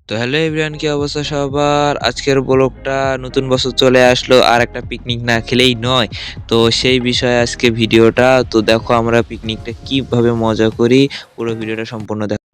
তো hello everyone, কি অবস্থা সবার? আজকের ব্লগটা নতুন বছর চলে আসলো আর একটা পিকনিক না খেলেই নয়। তো সেই বিষয়ে আজকে ভিডিওটা। তো দেখো আমরা পিকনিকটা কিভাবে মজা করি, পুরো ভিডিওটা সম্পূর্ণ দেখো।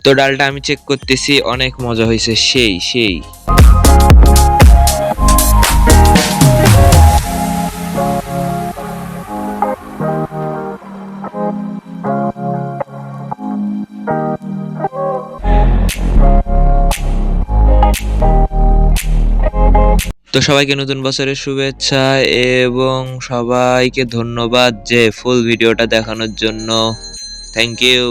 তো ডালটা আমি চেক করতেছি, অনেক মজা হয়েছে, সেই সেই। তো সবাইকে নতুন বছরের শুভেচ্ছা এবং সবাইকে ধন্যবাদ যে ফুল ভিডিওটা দেখানোর জন্য। Thank you.